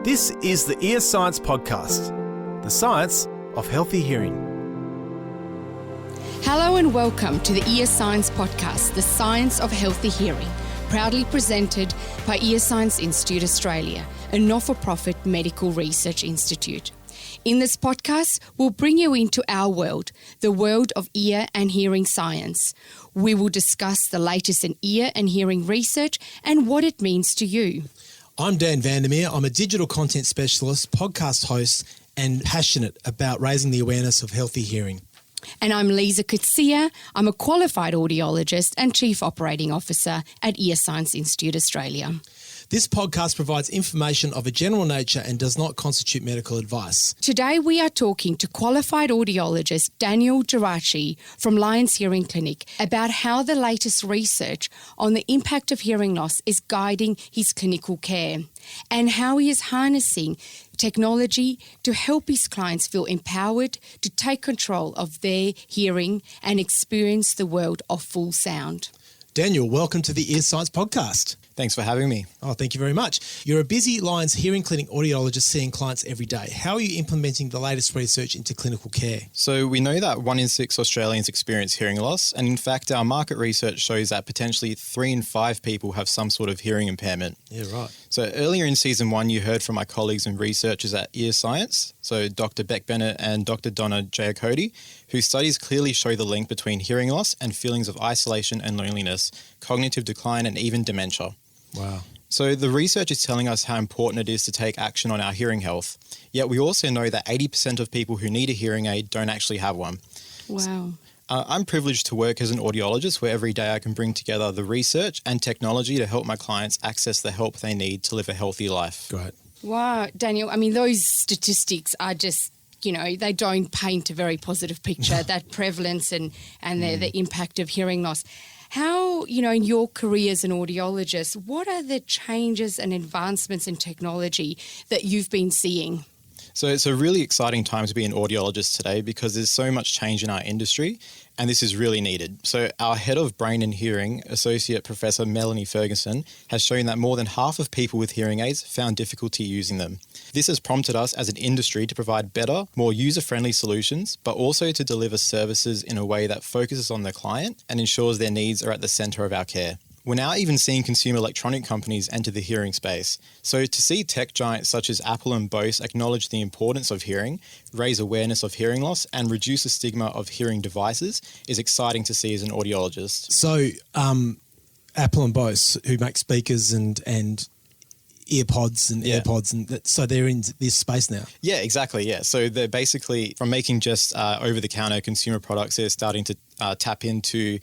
This is the Ear Science Podcast, the science of healthy hearing. Hello and welcome to the Ear Science Podcast, the science of healthy hearing, proudly presented by Ear Science Institute Australia, a not-for-profit medical research institute. In this podcast, we'll bring you into our world, the world of ear and hearing science. We will discuss the latest in ear and hearing research and what it means to you. I'm Dan Vandermeer. I'm a digital content specialist, podcast host, and passionate about raising the awareness of healthy hearing. And I'm Lisa Kutsia. I'm a qualified audiologist and Chief Operating Officer at Ear Science Institute Australia. This podcast provides information of a general nature and does not constitute medical advice. Today we are talking to qualified audiologist Daniel Gerace from Lions Hearing Clinic about how the latest research on the impact of hearing loss is guiding his clinical care and how he is harnessing technology to help his clients feel empowered to take control of their hearing and experience the world of full sound. Daniel, welcome to the Ear Science Podcast. Thanks for having me. Oh, thank you very much. You're a busy Lions Hearing Clinic audiologist seeing clients every day. How are you implementing the latest research into clinical care? So we know that 1 in 6 Australians experience hearing loss, and in fact our market research shows that potentially 3 in 5 people have some sort of hearing impairment. Yeah, right. So earlier in season 1 you heard from my colleagues and researchers at Ear Science, so Dr. Beck Bennett and Dr. Donna Giacotti, whose studies clearly show the link between hearing loss and feelings of isolation and loneliness, cognitive decline and even dementia. Wow. So the research is telling us how important it is to take action on our hearing health. Yet we also know that 80% of people who need a hearing aid don't actually have one. Wow. I'm privileged to work as an audiologist where every day I can bring together the research and technology to help my clients access the help they need to live a healthy life. Great. Wow, Daniel, I mean, those statistics are just, they don't paint a very positive picture, that prevalence and the impact of hearing loss. How, in your career as an audiologist, what are the changes and advancements in technology that you've been seeing? So it's a really exciting time to be an audiologist today because there's so much change in our industry and this is really needed. So our head of brain and hearing, Associate Professor Melanie Ferguson, has shown that more than half of people with hearing aids found difficulty using them. This has prompted us as an industry to provide better, more user-friendly solutions, but also to deliver services in a way that focuses on the client and ensures their needs are at the centre of our care. We're now even seeing consumer electronic companies enter the hearing space. So to see tech giants such as Apple and Bose acknowledge the importance of hearing, raise awareness of hearing loss, and reduce the stigma of hearing devices is exciting to see as an audiologist. So Apple and Bose, who make speakers and earpods and AirPods, and so they're in this space now. Yeah, exactly. Yeah. So they're basically, from making just over-the-counter consumer products, they're starting to tap into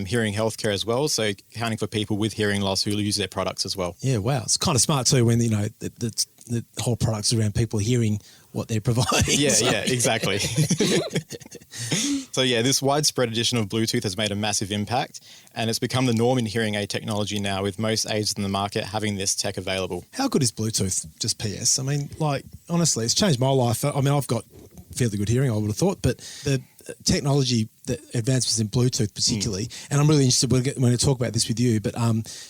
hearing healthcare as well. So accounting for people with hearing loss who use their products as well. Yeah, wow. It's kind of smart too when, the whole product's around people hearing what they're providing. Yeah, exactly. So this widespread addition of Bluetooth has made a massive impact and it's become the norm in hearing aid technology now, with most aids in the market having this tech available. How good is Bluetooth, just PS? I mean, honestly, it's changed my life. I mean, I've got fairly good hearing, I would have thought, but the technology, the advancements in Bluetooth particularly, and I'm really interested, we're going to talk about this with you, but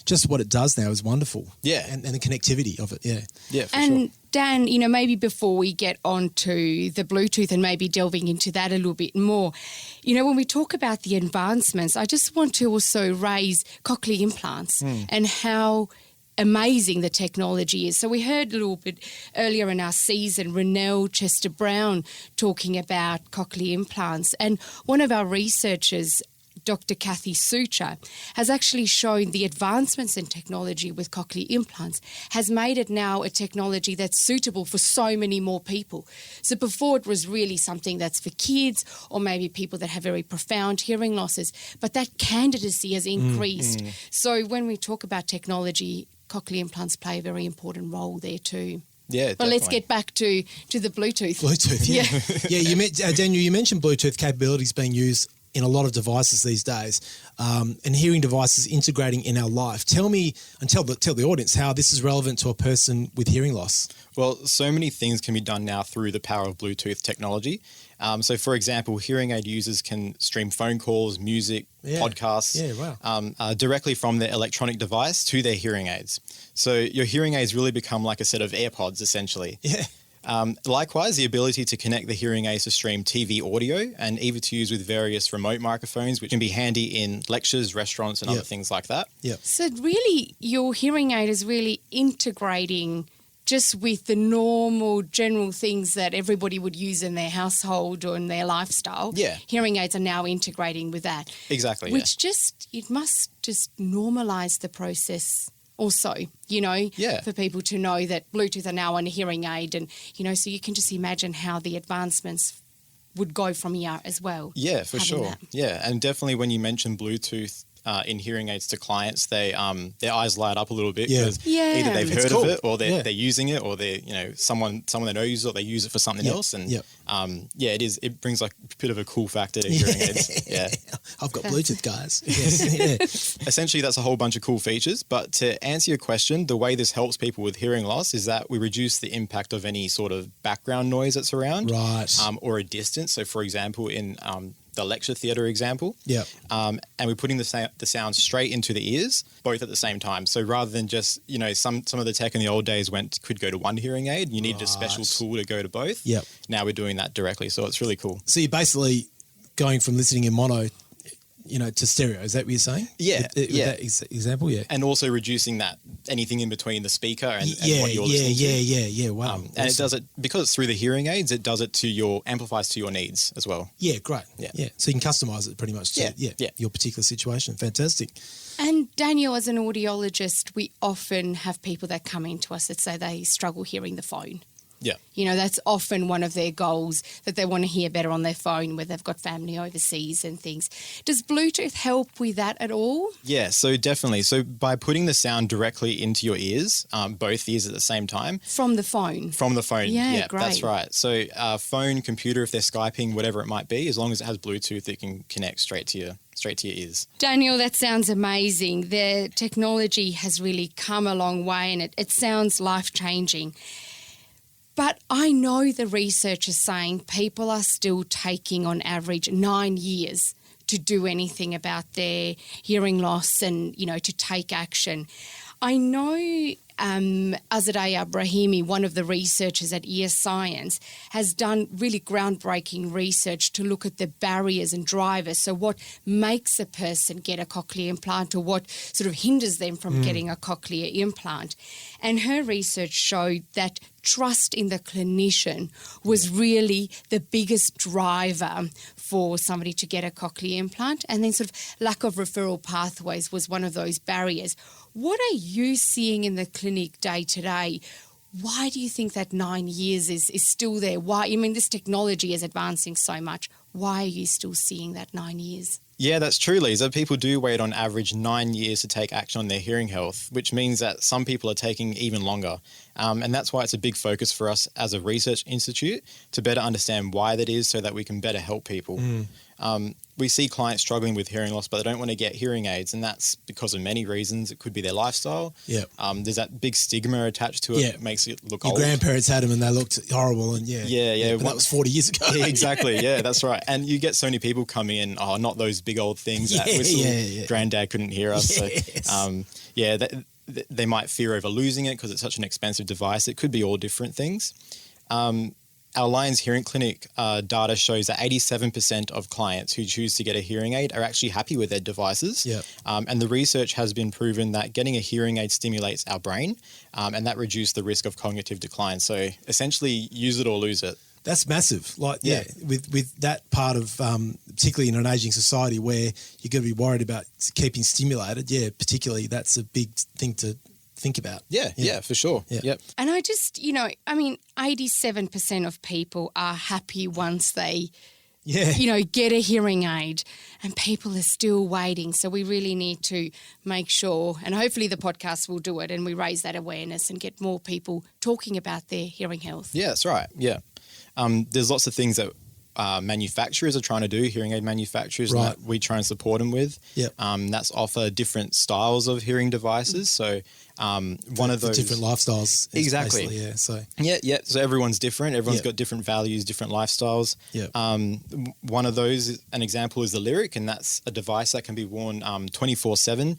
just what it does now is wonderful. Yeah. And the connectivity of it, yeah. Yeah, for and sure. Dan, maybe before we get on to the Bluetooth and maybe delving into that a little bit more, when we talk about the advancements, I just want to also raise cochlear implants and how amazing the technology is. So we heard a little bit earlier in our season, Renelle Chester-Brown talking about cochlear implants, and one of our researchers, Dr. Kathy Sucher, has actually shown the advancements in technology with cochlear implants has made it now a technology that's suitable for so many more people. So before it was really something that's for kids or maybe people that have very profound hearing losses, but that candidacy has increased. So when we talk about technology, cochlear implants play a very important role there too. Yeah, but let's get back to the Bluetooth. Bluetooth, yeah. Yeah, Daniel, you mentioned Bluetooth capabilities being used in a lot of devices these days, and hearing devices integrating in our life. Tell me and tell the audience how this is relevant to a person with hearing loss. Well, so many things can be done now through the power of Bluetooth technology. So, for example, hearing aid users can stream phone calls, music, podcasts directly from their electronic device to their hearing aids. So your hearing aids really become like a set of AirPods, essentially. Yeah. Likewise, the ability to connect the hearing aids to stream TV audio and even to use with various remote microphones, which can be handy in lectures, restaurants, and other things like that. Yep. So really, your hearing aid is really integrating just with the normal general things that everybody would use in their household or in their lifestyle. Yeah. Hearing aids are now integrating with that. Exactly, Which it must just normalise the process also, for people to know that Bluetooth are now on a hearing aid and, so you can just imagine how the advancements would go from here as well. Yeah, for sure. That. Yeah, and definitely when you mention Bluetooth in hearing aids to clients, they their eyes light up a little bit because either they've heard of it or they're using it, or they're someone they know uses it, or they use it for something else, and it brings like a bit of a cool factor to hearing aids. Yeah, I've got Bluetooth, guys. Yes. Essentially, that's a whole bunch of cool features. But to answer your question, the way this helps people with hearing loss is that we reduce the impact of any sort of background noise that's around, right, or a distance. So, for example, in the lecture theatre example. Yeah. And we're putting the sound straight into the ears, both at the same time. So rather than just, some of the tech in the old days could go to one hearing aid, you needed a special tool to go to both. Yep. Now we're doing that directly. So it's really cool. So you're basically going from listening in mono, to stereo. Is that what you're saying? Yeah. With that example, yeah. And also reducing that anything in between the speaker and what you're listening to. Yeah. Wow. Awesome. And it does it, because it's through the hearing aids, it does it amplifies to your needs as well. Yeah, great. Yeah. So you can customise it pretty much to your particular situation. Fantastic. And Daniel, as an audiologist, we often have people that come in to us that say they struggle hearing the phone. Yeah. That's often one of their goals, that they want to hear better on their phone where they've got family overseas and things. Does Bluetooth help with that at all? Yeah, so definitely. So by putting the sound directly into your ears, both ears at the same time. From the phone? From the phone, yeah, great. That's right. So phone, computer, if they're Skyping, whatever it might be, as long as it has Bluetooth, it can connect straight to your ears. Daniel, that sounds amazing. The technology has really come a long way and it sounds life-changing. But I know the research is saying people are still taking on average 9 years to do anything about their hearing loss and, to take action. I know Azadeh Brahimi, one of the researchers at Ear Science, has done really groundbreaking research to look at the barriers and drivers. So what makes a person get a cochlear implant or what sort of hinders them from getting a cochlear implant. And her research showed that trust in the clinician was really the biggest driver for somebody to get a cochlear implant. And then sort of lack of referral pathways was one of those barriers. What are you seeing in the clinic day to day? Why do you think that 9 years is still there? Why? This technology is advancing so much. Why are you still seeing that 9 years? Yeah, that's true, Lisa. People do wait on average 9 years to take action on their hearing health, which means that some people are taking even longer. And that's why it's a big focus for us as a research institute to better understand why that is so that we can better help people. We see clients struggling with hearing loss, but they don't want to get hearing aids, and that's because of many reasons. It could be their lifestyle. Yeah. There's that big stigma attached to it. Yeah. It makes it look Your old. grandparents had them and they looked horrible, and but that was 40 years ago. Yeah, exactly. Yeah, that's right. And you get so many people coming in, not those big old things that whistle. Granddad couldn't hear us. Yes. So, they might fear over losing it because it's such an expensive device. It could be all different things. Our Lions Hearing Clinic data shows that 87% of clients who choose to get a hearing aid are actually happy with their devices. Yep. And the research has been proven that getting a hearing aid stimulates our brain, and that reduces the risk of cognitive decline. So essentially, use it or lose it. That's massive. With that part of, particularly in an ageing society where you're going to be worried about keeping stimulated, particularly that's a big thing to think about. Yeah, for sure. Yeah. Yep. And I just, 87% of people are happy once they, get a hearing aid, and people are still waiting. So we really need to make sure, and hopefully the podcast will do it, and we raise that awareness and get more people talking about their hearing health. Yeah, that's right. Yeah. There's lots of things that manufacturers are trying to do, hearing aid manufacturers, Right. that we try and support them with. Yep. That's offer different styles of hearing devices. So one of For those different lifestyles. Exactly. basically, Yeah. So Yeah. So everyone's different. Everyone's Yeah. got different values, different lifestyles. Yeah. One of those, an example is the Lyric, and that's a device that can be worn 24/7.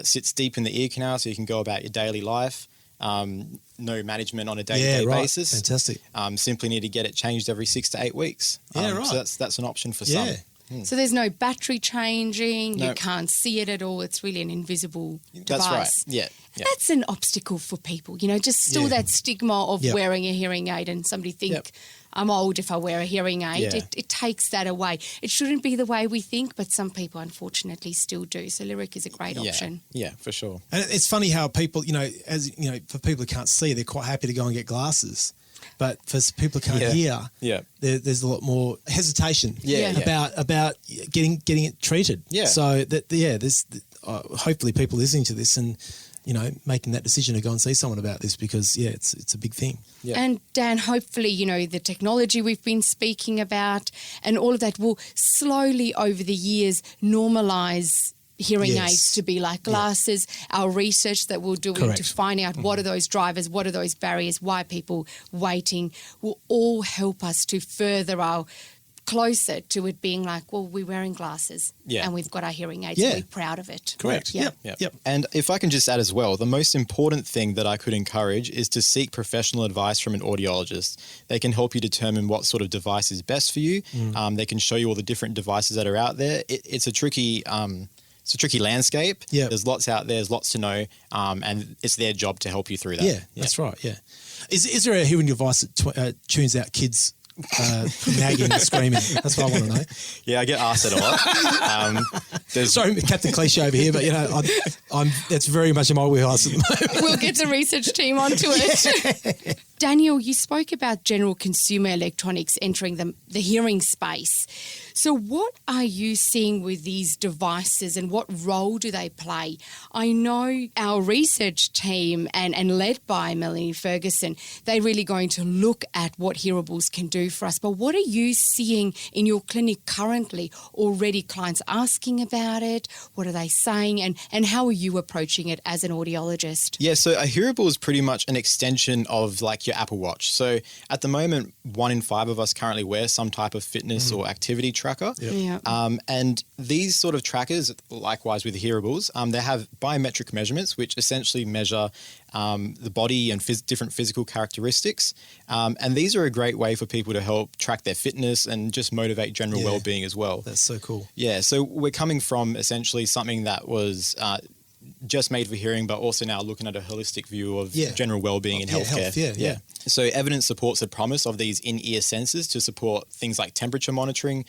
Sits deep in the ear canal, so you can go about your daily life. No management on a day-to-day right. basis. Fantastic. Simply need to get it changed every 6 to 8 weeks. Yeah, right. So that's an option for Yeah. some. So there's no battery changing. No. You can't see it at all. It's really an invisible device. That's right. Yeah. That's an obstacle for people, just still Yeah. that stigma of Yep. wearing a hearing aid and somebody think, Yep. I'm old if I wear a hearing aid. Yeah. It takes that away. It shouldn't be the way we think, but some people unfortunately still do. So Lyric is a great option. Yeah, for sure. And it's funny how people, for people who can't see, they're quite happy to go and get glasses. But for people who can't hear, there's a lot more hesitation about getting it treated. Yeah. So there's hopefully people listening to this and making that decision to go and see someone about this because it's a big thing. Yeah. And Dan, hopefully, the technology we've been speaking about and all of that will slowly over the years normalise hearing Yes. aids to be like glasses. Our research that we're doing Correct. to find out what are those drivers, what are those barriers, why are people waiting, will all help us to further our closer to it being like, well, we're wearing glasses and we've got our hearing aids and we're proud of it. Correct. Yeah. Yep. And if I can just add as well, the most important thing that I could encourage is to seek professional advice from an audiologist. They can help you determine what sort of device is best for you. They can show you all the different devices that are out there. It's a tricky landscape. Yeah. There's lots out there. There's lots to know. And it's their job to help you through that. Yeah, that's right. Yeah. Is there a hearing device that tunes out kids nagging and screaming? That's what I want to know. Yeah, I get asked that a lot. Sorry, Captain Cliche over here, but I'm that's very much in my wheelhouse at the moment. We'll get the research team onto it. Daniel, you spoke about general consumer electronics entering the hearing space. So what are you seeing with these devices and what role do they play? I know our research team and led by Melanie Ferguson, they're really going to look at what Hearables can do for us. But what are you seeing in your clinic currently? Already clients asking about it? What are they saying? And how are you approaching it as an audiologist? Yeah, so a hearable is pretty much an extension of like your Apple Watch. So at the moment, 1 in 5 of us currently wear some type of fitness or activity tracker. Yeah. And these sort of trackers, likewise with hearables, they have biometric measurements, which essentially measure the body and different physical characteristics. And these are a great way for people to help track their fitness and just motivate general well-being as well. That's so cool. Yeah, so we're coming from essentially something that was just made for hearing, but also now looking at a holistic view of general well-being and healthcare. Health, So evidence supports the promise of these in-ear sensors to support things like temperature monitoring,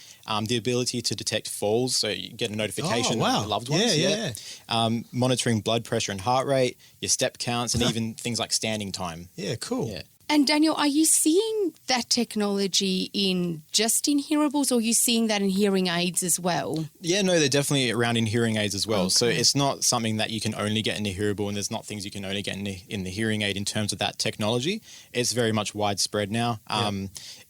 the ability to detect falls, so you get a notification of your loved ones. Monitoring blood pressure and heart rate, your step counts, and even things like standing time. Yeah, cool. Yeah. And Daniel, are you seeing that technology in hearables or are you seeing that in hearing aids as well? Yeah, no, they're definitely around in hearing aids as well. Okay. So it's not something that you can only get in a hearable, and there's not things you can only get in the hearing aid in terms of that technology. It's very much widespread now.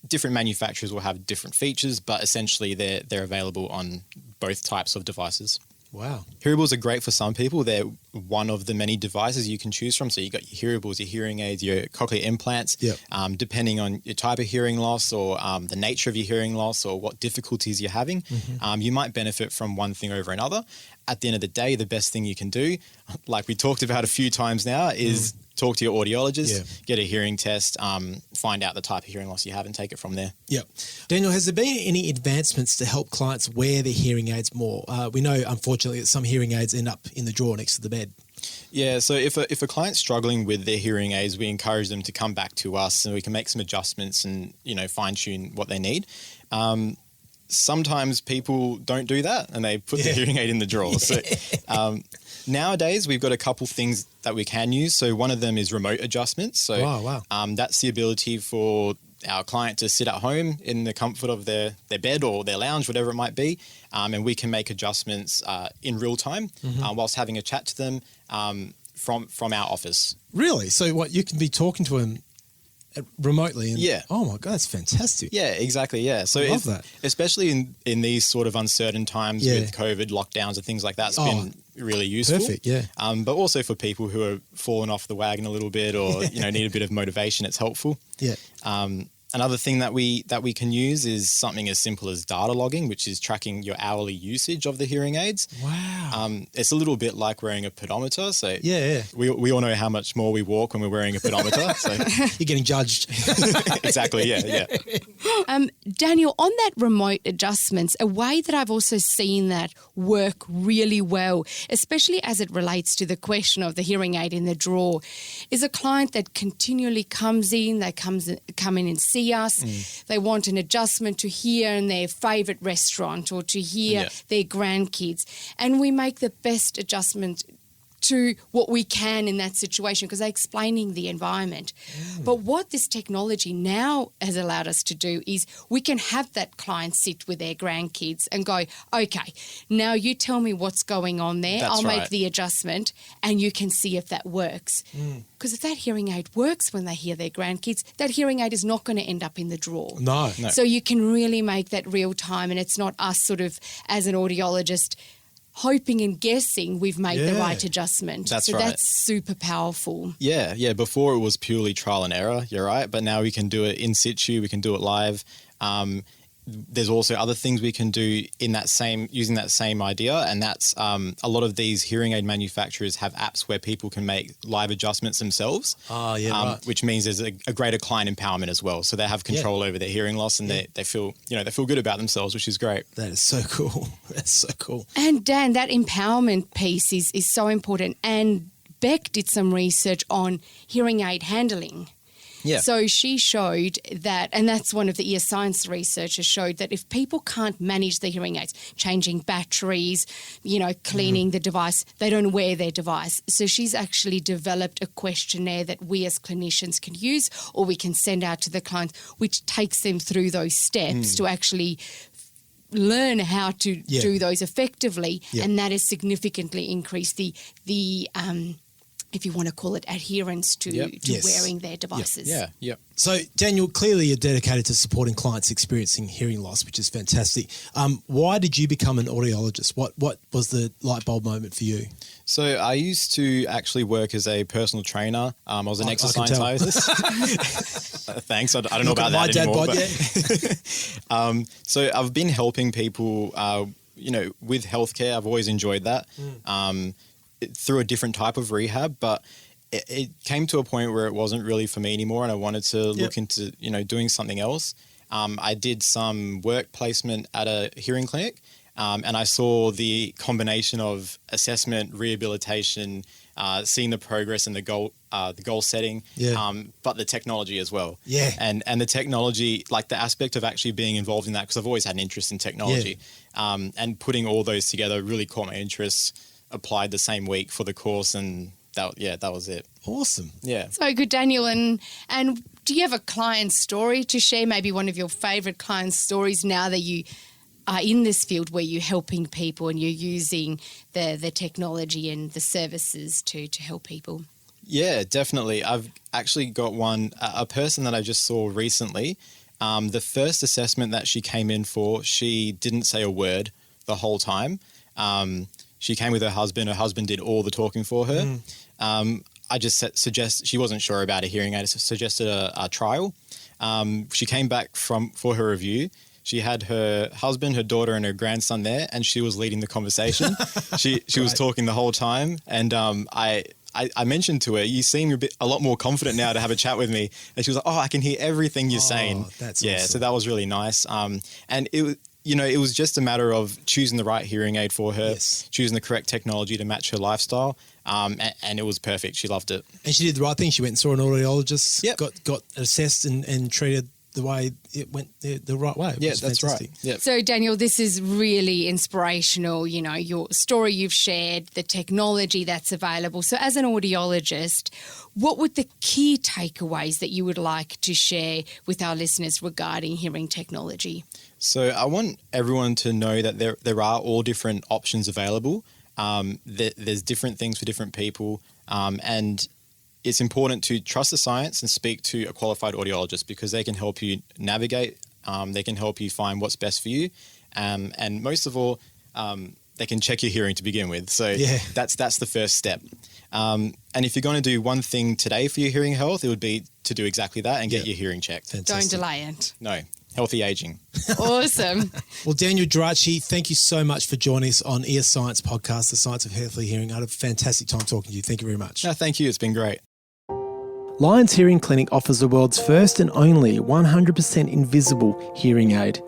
Different manufacturers will have different features, but essentially they're available on both types of devices. Wow. Hearables are great for some people. They're one of the many devices you can choose from. So you got your hearables, your hearing aids, your cochlear implants. Yep. Depending on your type of hearing loss or the nature of your hearing loss or what difficulties you're having, you might benefit from one thing over another. At the end of the day, the best thing you can do, like we talked about a few times now, is talk to your audiologist, get a hearing test, find out the type of hearing loss you have and take it from there. Yep. Daniel, has there been any advancements to help clients wear their hearing aids more? We know, unfortunately, that some hearing aids end up in the drawer next to the bed. Yeah, so if a client's struggling with their hearing aids, we encourage them to come back to us and we can make some adjustments and, fine-tune what they need. Sometimes people don't do that and they put the hearing aid in the drawer. So nowadays we've got a couple things that we can use. So one of them is remote adjustments. So that's the ability for our client to sit at home in the comfort of their bed or their lounge, whatever it might be, and we can make adjustments in real time whilst having a chat to them from our office. Really? So what, you can be talking to them remotely. And, Yeah. Oh my God, that's fantastic. Yeah, exactly. Yeah. So I love that. especially in these sort of uncertain times Yeah. with COVID lockdowns and things like that, it's been really useful. Perfect, yeah. But also for people who are falling off the wagon a little bit or, need a bit of motivation, it's helpful. Yeah. Another thing that we can use is something as simple as data logging, which is tracking your hourly usage of the hearing aids. Wow. It's a little bit like wearing a pedometer. So Yeah. we all know how much more we walk when we're wearing a pedometer. So You're getting judged. exactly, yeah. Daniel, on that remote adjustments, a way that I've also seen that work really well, especially as it relates to the question of the hearing aid in the drawer, is a client that continually comes in, they come in and see us, they want an adjustment to hear in their favourite restaurant or to hear their grandkids, and we make the best adjustment to what we can in that situation because they're explaining the environment. But what this technology now has allowed us to do is we can have that client sit with their grandkids and go, okay, now you tell me what's going on there. That's I'll right. make the adjustment and you can see if that works. Because if that hearing aid works when they hear their grandkids, that hearing aid is not going to end up in the drawer. No. So you can really make that real time, and it's not us sort of as an audiologist hoping and guessing we've made the right adjustment. That's so right. that's super powerful. Yeah. Before it was purely trial and error, you're right. But now we can do it in situ, we can do it live. There's also other things we can do using that same idea, and that's a lot of these hearing aid manufacturers have apps where people can make live adjustments themselves. Oh, yeah, right. Which means there's a greater client empowerment as well. So they have control over their hearing loss, and they feel good about themselves, which is great. That is so cool. That's so cool. And Dan, that empowerment piece is so important. And Beck did some research on hearing aid handling. Yeah. So she showed that, and that's one of the ear science researchers showed that if people can't manage the hearing aids, changing batteries, cleaning the device, they don't wear their device. So she's actually developed a questionnaire that we as clinicians can use or we can send out to the clients, which takes them through those steps to actually learn how to do those effectively. And that has significantly increased the if you want to call it, adherence to wearing their devices. Yeah. So, Daniel, clearly you're dedicated to supporting clients experiencing hearing loss, which is fantastic. Why did you become an audiologist? What was the light bulb moment for you? So I used to actually work as a personal trainer. I was an exercise scientist. Thanks. I don't know about that anymore. So I've been helping people, with healthcare. I've always enjoyed that. Through a different type of rehab, but it came to a point where it wasn't really for me anymore, and I wanted to look into doing something else. I did some work placement at a hearing clinic, and I saw the combination of assessment, rehabilitation, seeing the progress and the goal setting, but the technology as well. And the technology, like the aspect of actually being involved in that, because I've always had an interest in technology, and putting all those together really caught my interest. Applied the same week for the course, and that was it. Awesome. Yeah. So good, Daniel. And do you have a client story to share? Maybe one of your favourite client stories now that you are in this field where you're helping people and you're using the technology and the services to help people? Yeah, definitely. I've actually got one, a person that I just saw recently. The first assessment that she came in for, she didn't say a word the whole time. She came with her husband. Her husband did all the talking for her. I just she wasn't sure about a hearing aid. I suggested a trial. She came back for her review. She had her husband, her daughter, and her grandson there, and she was leading the conversation. She was talking the whole time, and I mentioned to her, "You seem a lot more confident now to have a chat with me." And she was like, "Oh, I can hear everything you're saying." That's awesome. awesome. So that was really nice. And it was. It was just a matter of choosing the right hearing aid for her, choosing the correct technology to match her lifestyle, and it was perfect. She loved it. And she did the right thing. She went and saw an audiologist, Yep. got assessed and treated the way it went the right way. Yeah, that's fantastic. right. Yep. So, Daniel, this is really inspirational, your story you've shared, the technology that's available. So as an audiologist, what would the key takeaways that you would like to share with our listeners regarding hearing technology? So I want everyone to know that there are all different options available. There's different things for different people. And it's important to trust the science and speak to a qualified audiologist because they can help you navigate, they can help you find what's best for you, and most of all, they can check your hearing to begin with. So that's the first step. And if you're going to do one thing today for your hearing health, it would be to do exactly that and get your hearing checked. Fantastic. Don't delay it. No, healthy aging. Awesome. Well, Daniel Gerace, thank you so much for joining us on Ear Science Podcast, The Science of Healthy Hearing. I had a fantastic time talking to you. Thank you very much. No, thank you. It's been great. Lions Hearing Clinic offers the world's first and only 100% invisible hearing aid.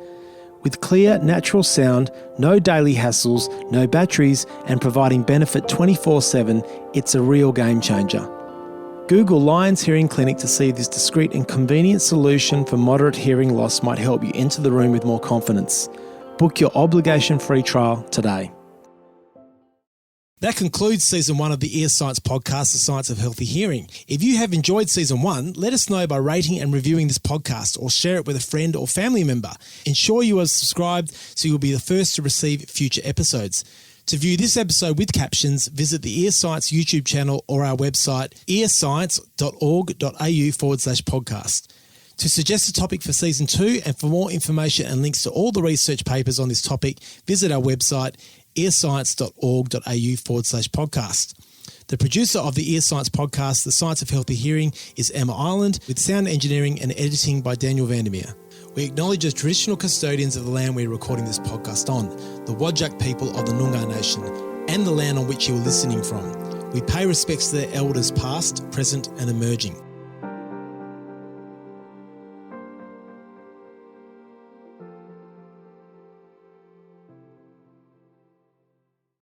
With clear, natural sound, no daily hassles, no batteries, and providing benefit 24/7, it's a real game changer. Google Lions Hearing Clinic to see if this discreet and convenient solution for moderate hearing loss might help you enter the room with more confidence. Book your obligation-free trial today. That concludes Season 1 of the Ear Science Podcast, The Science of Healthy Hearing. If you have enjoyed Season 1, let us know by rating and reviewing this podcast or share it with a friend or family member. Ensure you are subscribed so you'll be the first to receive future episodes. To view this episode with captions, visit the Ear Science YouTube channel or our website earscience.org.au/podcast. To suggest a topic for Season 2 and for more information and links to all the research papers on this topic, visit our website earscience.org.au/podcast. The producer of the Ear Science Podcast, The Science of Healthy Hearing, is Emma Ireland, with sound engineering and editing by Daniel Vandermeer. We acknowledge the traditional custodians of the land we're recording this podcast on, the Whadjuk people of the Noongar Nation, and the land on which you are listening from. We pay respects to their elders past, present and emerging.